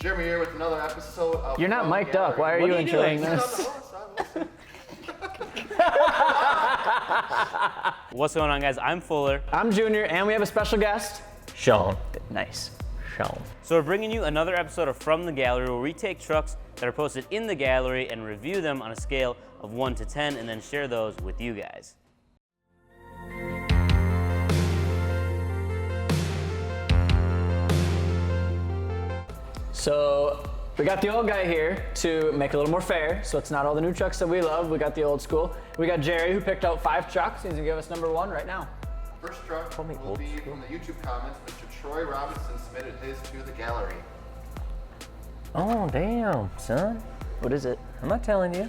Jeremy here with another episode of You're not mic'd up. Why are you enjoying this? What's going on, guys? I'm Fuller. I'm Junior, and we have a special guest. Sean. Nice. Sean. So we're bringing you another episode of From the Gallery, where we take trucks that are posted in the gallery and review them on a scale of 1 to 10 and then share those with you guys. So we got the old guy here to make it a little more fair, so it's not all the new trucks that we love. We got the old school. We got Jerry, who picked out 5 trucks. He's gonna give us number 1 right now. First truck will be from the YouTube comments. Mr. Troy Robinson submitted his to the gallery. Oh, damn, son. What is it? I'm not telling you.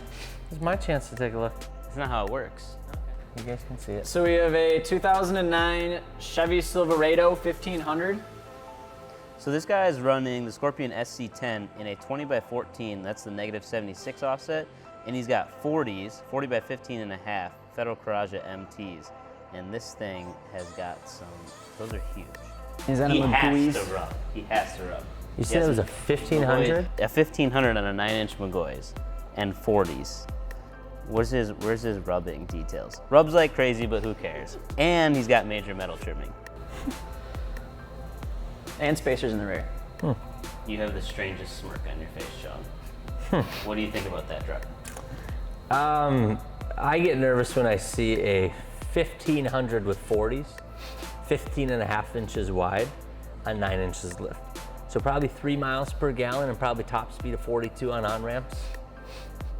This is my chance to take a look. That's not how it works. You guys can see it. So we have a 2009 Chevy Silverado 1500. So this guy is running the Scorpion SC10 in a 20x14, that's the -76 offset, and he's got 40s, 40x15 and a half, Federal Coraggio MTs. And this thing has got some, those are huge. Is that He a has McGui's? to rub. He has to rub. You said it was a 1500? A 1500 on a 9-inch McGui's and 40s. Where's his rubbing details? Rubs like crazy, but who cares? And he's got major metal trimming. And spacers in the rear. You have the strangest smirk on your face, Sean. What do you think about that truck? I get nervous when I see a 1500 with 40s, 15 and a half inches wide, on 9 inches lift. So probably 3 miles per gallon and probably top speed of 42 on on-ramps.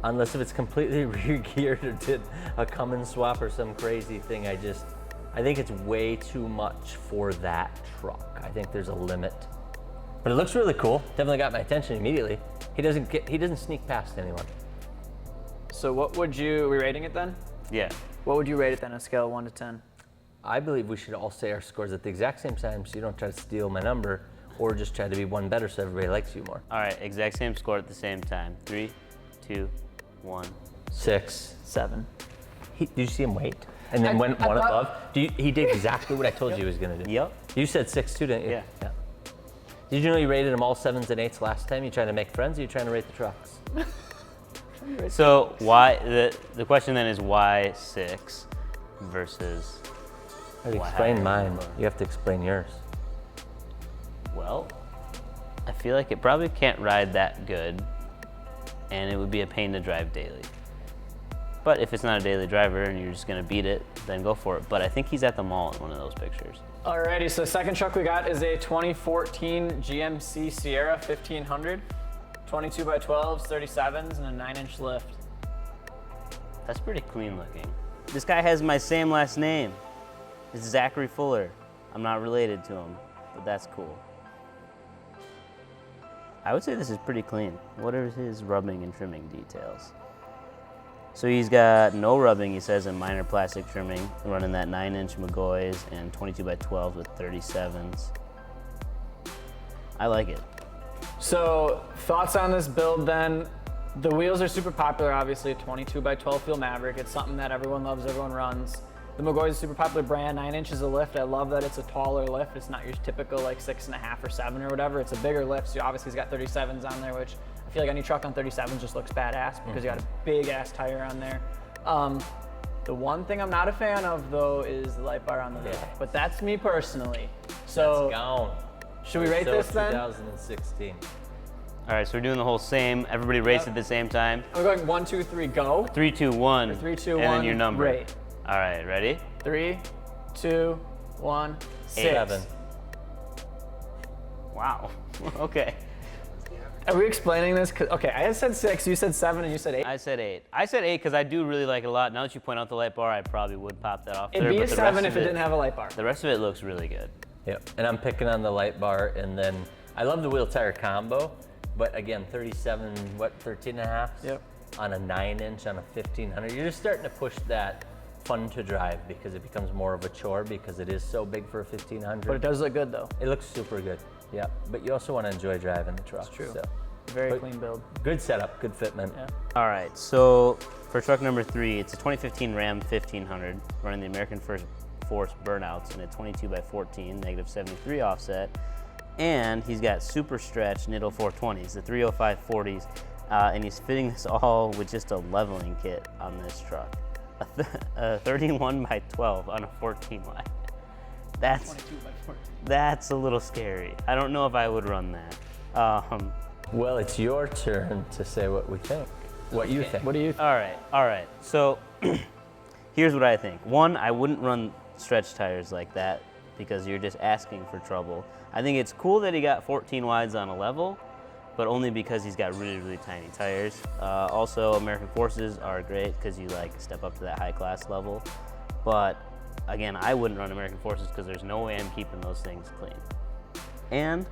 Unless if it's completely rear-geared or did a Cummins swap or some crazy thing, I think it's way too much for that truck. I think there's a limit. But it looks really cool. Definitely got my attention immediately. He doesn't sneak past anyone. So what would you, are we rating it then? Yeah. What would you rate it then on a scale of 1 to 10? I believe we should all say our scores at the exact same time so you don't try to steal my number or just try to be one better so everybody likes you more. All right, exact same score at the same time. 3, 2, 1. 6. 7. Did you see him wait? And then went one above? He did exactly what I told you he was going to do. Yep. You said 6 too, didn't you? Yeah. Did you know you rated them all 7s and 8s last time? You trying to make friends or you trying to rate the trucks? So why, the question then is why 6 versus, I explain mine. higher? You have to explain yours. Well, I feel like it probably can't ride that good and it would be a pain to drive daily. But if it's not a daily driver and you're just gonna beat it, then go for it. But I think he's at the mall in one of those pictures. Alrighty, so the second truck we got is a 2014 GMC Sierra 1500. 22x12s, 37s, and a 9-inch lift. That's pretty clean looking. This guy has my same last name. It's Zachary Fuller. I'm not related to him, but that's cool. I would say this is pretty clean. What are his rubbing and trimming details? So he's got no rubbing, he says, and minor plastic trimming, running that 9-inch McGui's and 22x12s with 37s. I like it. So thoughts on this build then? The wheels are super popular, obviously, 22x12 Feel Maverick. It's something that everyone loves, everyone runs. The McGui's is a super popular brand, 9 inches of lift. I love that it's a taller lift. It's not your typical like 6.5 or 7 or whatever. It's a bigger lift, so obviously he's got 37s on there, which I feel like any truck on 37s just looks badass because you got a big ass tire on there. The one thing I'm not a fan of though is the light bar on the roof, but that's me personally. So It's gone. should we rate this then? 2016. All right, so we're doing the whole same, everybody race at the same time. We're going 1, 2, 3, go. 3, 2, 1. 3, 2, and 1. then your number. Rate. All right, ready? 3, 2, 1, 6. 7. Wow, okay. Are we explaining this? Okay, I said 6, you said 7, and you said 8. I said 8. I said 8 because I do really like it a lot. Now that you point out the light bar, I probably would pop that off It'd there, be a but the 7 rest if of it didn't have a light bar. The rest of it looks really good. Yep, and I'm picking on the light bar, and then I love the wheel tire combo, but again, 37, 13 and a half? Yep. On a 9-inch on a 1500. You're just starting to push that fun to drive because it becomes more of a chore because it is so big for a 1500. But it does look good though. It looks super good, yeah. But you also want to enjoy driving the truck. That's true. So. Very clean build. Good setup, good fitment. Yeah. All right, so for truck number 3, it's a 2015 Ram 1500 running the American Force burnouts in a 22x14, -73 offset. And he's got super stretch Nitto 420s, the 305 40s, and he's fitting this all with just a leveling kit on this truck. A 31 by 12 on a 14 wide. That's 22 by 14. That's a little scary. I don't know if I would run that. Well, it's your turn to say what we think. What you think. What do you think? All right. So here's what I think. One, I wouldn't run stretch tires like that because you're just asking for trouble. I think it's cool that he got 14 wides on a level, but only because he's got really, really tiny tires. Also, American Forces are great because you like step up to that high class level. But again, I wouldn't run American Forces because there's no way I'm keeping those things clean. And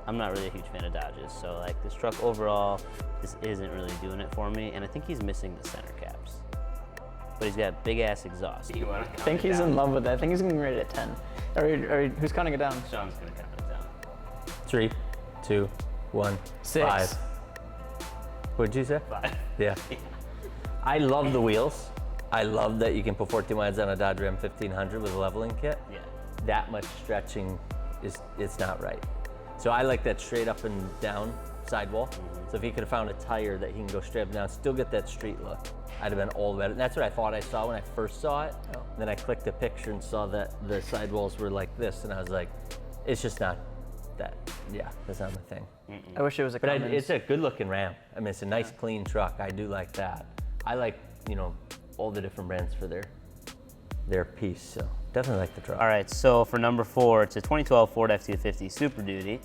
I'm not really a huge fan of Dodges. So like this truck overall, this isn't really doing it for me. And I think he's missing the center caps. But he's got big ass exhaust. I think he's in love with that. I think he's going to rate it at 10. Who's counting it down? Sean's gonna count it down. 3, 2, 1, 6. 5. What'd you say? 5. Yeah. I love the wheels. I love that you can put 14 wides on a Dodge Ram 1500 with a leveling kit. Yeah. That much stretching it's not right. So I like that straight up and down sidewall. So if he could have found a tire that he can go straight up and down, still get that street look, I'd have been all the better. And that's what I thought I saw when I first saw it. Oh. Then I clicked the picture and saw that the sidewalls were like this, and I was like, it's just not that. Yeah, that's not my thing. I wish it was a But Cummins. it's a good-looking Ram. I mean, it's a nice, clean truck. I do like that. I like, all the different brands for their piece. So definitely like the truck. All right, so for number 4, it's a 2012 Ford F-250 Super Duty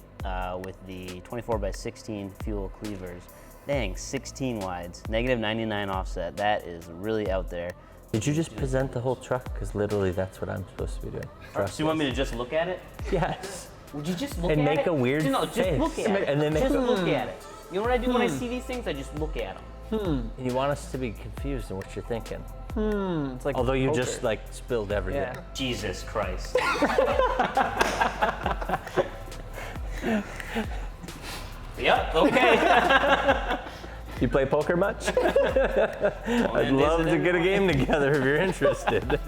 with the 24 by 16 fuel cleavers. Dang, 16 wides, negative 99 offset. That is really out there. Did you just present the whole truck? Because literally that's what I'm supposed to be doing. So you want me to just look at it? Yes. Would you just look And at make it? a weird No, just face. look at it. And then make just a- look at it. You know what I do when I see these things? I just look at them. And you want us to be confused in what you're thinking. It's like Although you poker. just like spilled everything. Yeah. Jesus Christ. Yep, okay. You play poker much? I'd love to get a game together if you're interested.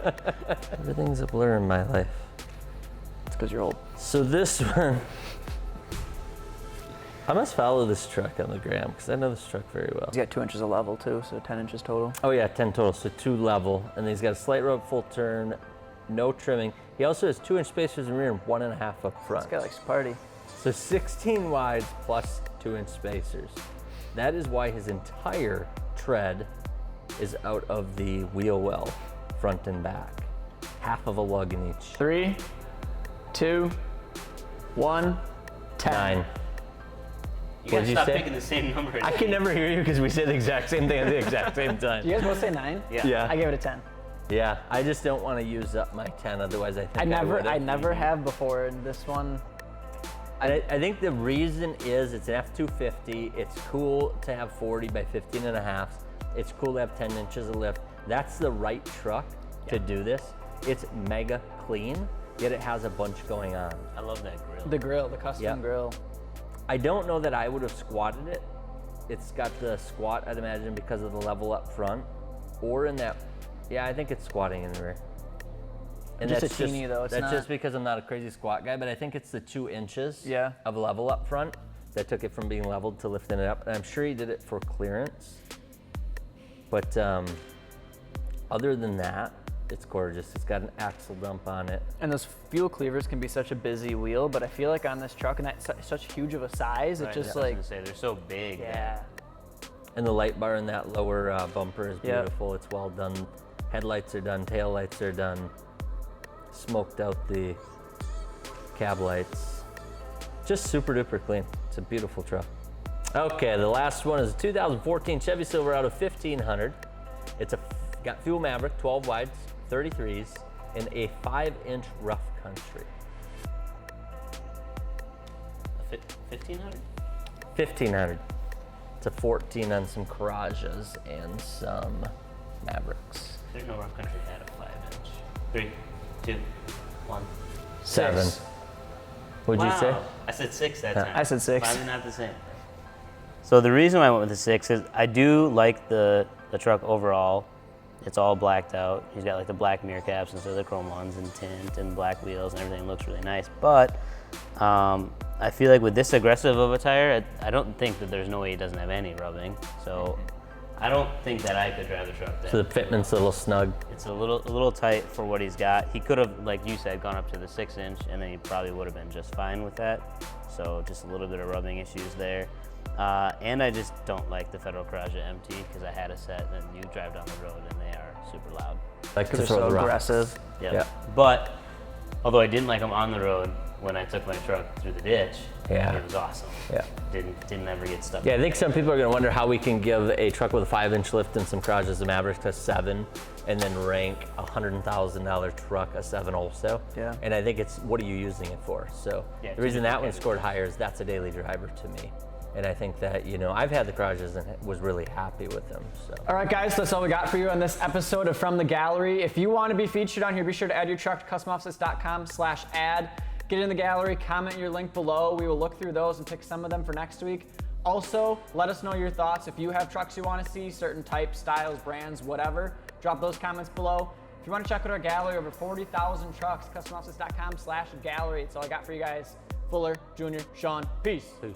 Everything's a blur in my life. It's because you're old. So this one, I must follow this truck on the gram because I know this truck very well. He's got 2 inches of level too, so 10 inches total. Oh yeah, 10 total, so 2 level. And then he's got a slight road full turn, no trimming. He also has 2-inch spacers in rear and 1.5 up front. This guy likes to party. So 16 wides plus 2-inch spacers. That is why his entire tread is out of the wheel well, front and back. Half of a lug in each. 3, 2, 1, 10. 9. You What'd gotta you stop say? picking the same number. as I me. can never hear you because we say the exact same thing at the exact same time. You guys both say 9? Yeah. Yeah. I give it a 10. Yeah, I just don't want to use up my 10, otherwise I think I never would've. have before in this one. I think the reason is it's an F-250. It's cool to have 40 by 15 and a half. It's cool to have 10 inches of lift. That's the right truck to do this. It's mega clean, yet it has a bunch going on. I love that grill. The grill, the custom Yep. grill. I don't know that I would have squatted it. It's got the squat, I'd imagine, because of the level up front. Or in that, yeah, I think it's squatting in the rear. And Just a that's teeny, though, it's that's not- just because I'm not a crazy squat guy, but I think it's the 2 inches Yeah. of level up front that took it from being leveled to lifting it up. And I'm sure he did it for clearance. But other than that, it's gorgeous. It's got an axle dump on it. And those fuel cleavers can be such a busy wheel, but I feel like on this truck, and that's such huge of a size, Right, it just I was like, gonna say they're so big. yeah. And the light bar in that lower bumper is Yep. beautiful. It's well done. Headlights are done. Tail lights are done. Smoked out the cab lights. Just super duper clean. It's a beautiful truck. Okay, the last one is a 2014 Chevy Silverado 1500. It's got fuel Maverick, 12 wides, 33s, in a 5-inch rough country. 1500? 1500. It's a 14 on some Courageas and some Mavericks. There's no rough country that had a 5-inch. 3, 2, 1. 7. Six. What'd you say? Wow. I said 6 that time. I said 6. Probably not the same. So the reason why I went with the 6 is I do like the truck overall. It's all blacked out. He's got like the black mirror caps instead of the chrome ones and tint and black wheels and everything looks really nice. But I feel like with this aggressive of a tire, I don't think that there's no way he doesn't have any rubbing. So I don't think that I could drive the truck that. So the fitment's a little snug. It's a little tight for what he's got. He could have, like you said, gone up to the 6-inch, and then he probably would have been just fine with that. So just a little bit of rubbing issues there. And I just don't like the Federal Garage MT because I had a set, and you drive down the road, and they are super loud. Like They're so aggressive. Yep. Yeah. But although I didn't like them on the road, when I took my truck through the ditch, Yeah. it was awesome. Yeah. Didn't ever get stuck. Yeah, I think some people are going to wonder how we can give a truck with a 5-inch lift and some garages a Maverick a 7, and then rank a $100,000 truck a 7 also. Yeah. And I think it's what are you using it for? So Yeah, the reason that one typically. scored higher is that's a daily driver to me. And I think that, I've had the garages and was really happy with them. So. All right, guys, that's all we got for you on this episode of From the Gallery. If you want to be featured on here, be sure to add your truck to customoffsets.com/add. Get in the gallery, comment your link below. We will look through those and pick some of them for next week. Also, let us know your thoughts. If you have trucks you want to see, certain types, styles, brands, whatever, drop those comments below. If you want to check out our gallery, over 40,000 trucks, customoffsets.com/gallery. That's all I got for you guys. Fuller, Junior, Sean, peace. Peace.